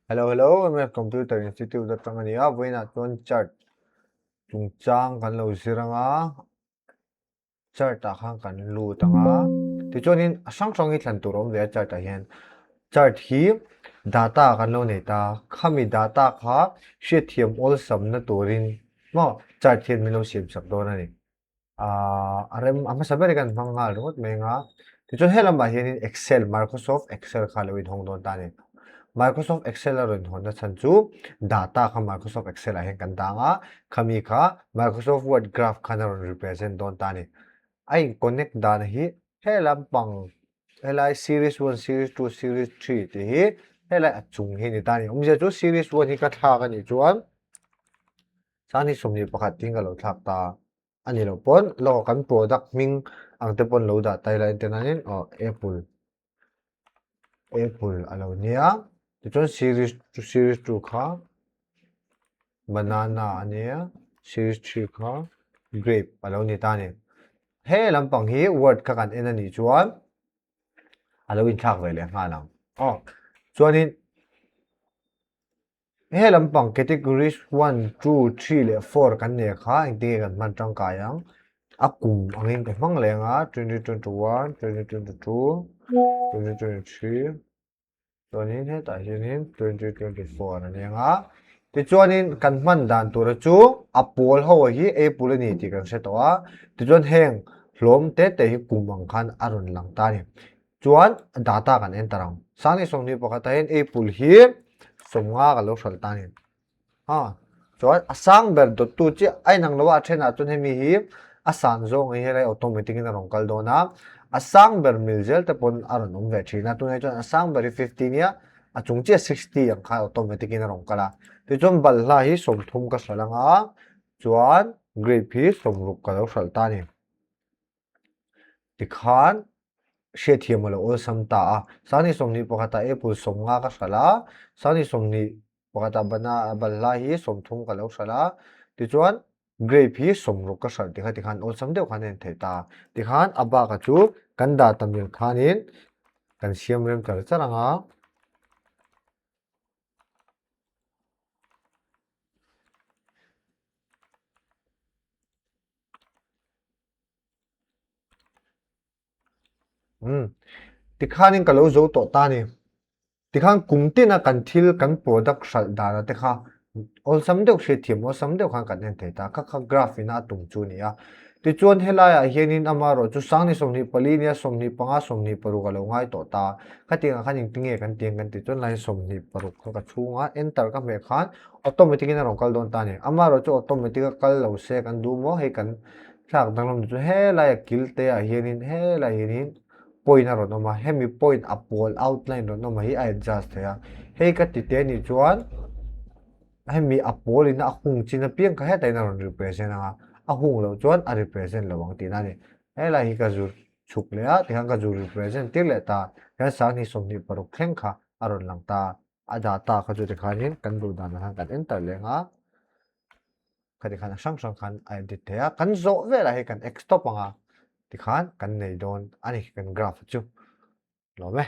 Hello, I'm a computer institute at Tangania, when at one chart. Tung chang kan lo siranga, chart a hang kan lu tanga. Ti chuanin sang song I thlan turom ve chart a hian. Chart hi data kan lo nei ta, khami data kha hrethiam ol sam na turin. Mo chart hian milo siam sak do na ni. Arem ama sabari kan mangal rot menga. Ti chuan helam ba hian Excel, Microsoft Excel kha lo in hong don ta ni. Microsoft Excel ron hona chan chu data kha Microsoft Excel a hen kan danga khami kha Microsoft Word graph kha ron represent don ta ni ai connect dan hi helam pang helai series 1 series 2 series 3 te hi helai achung hi ni ta ni umje chu series 1 hi ka tha ka ni chuan sani somni pakhat ting lo thak ta ani lo pon lo kan product ming ang te pon lo da tai la intenanin Apple alo nia Tichuan series 2 kha banana ania series 3 kha grape alo ni ta ni he lampang hi word kha kan en ani chuan alo in thak ve le nga lang chuan in he lampang categories 1 2 3 le 4 kan ne kha ing te kan man tang ka yang akum angin ka hmang lenga 2021 2022 2023 chuan in he ta hian 2024 ani nga ti chuan in kan man dan tur chu a pawl ho hi Apple ani ti kan se to a ti chuan heng hlom te hi kumang khan aron lang ta ni chuan data kan en tarang sani songni pakhat in Apple hi somnga ka lo hral ta ni chuan asang ber dot tu chi ai nang lawa thena chun hemi hi asan zong hi helai automatic in rong kal dona asang ber milzel te pon aron om ve thina tu nei chuan asang ber 15 nia achung chi 60 ang kha automatic in rong kala ti chuan bal hla hi som thum ka hlalanga chuan grape hi som ruk ka lo hral ta ni ti khan hrethiam lo ol sam ta a sani somni pakhata Apple somnga ka hral sani somni pakhata bana bal hla hi som thum ka lo hral ti chuan grape hi som ruk ka hral ti khan ol sam deuh khan en thei ta ti khan aba ka chu kan da tamil khanin kan siam rem tar charanga ti khanin ka lo zo to ta ni ti khan kumtina kan thil kan product hral dana te kha ol sam deuh hrethiam ol sam deuh khan kan en thei ta kha graph ina tum chu ni a ti chuan helai a hianin amaro chu sangni somni pali nia somni panga somni paru ka lo ngai to ta khatinga khaning tinge kan tiang kan ti chuan lai somni paru ka chunga enter ka me khan automatic in rong kal don ta ni amaro chu automatic kal lo se kan du mo he kan thak danglom chu helai a kilte a hianin helai hianin point a ron oma hemi point a pawl outline ron oma hi a adjust theya hei ka ti te ni chuan hemi a pawl in a hung china piang ka hetai na ron represent anga a hung lo chuan a represent lo ang ti na ni helai hi ka zur chuk le a ti khan ka zur represent tir le ta kan sang ni som ni paruk thleng kha a ron lang ta a data kha chu ti khanin kan ru dan han kan enter lenga khati khan sang sang khan a edit theya kan zo vela hi kan extop anga ti khan kan nei don ani kan graph chu lo me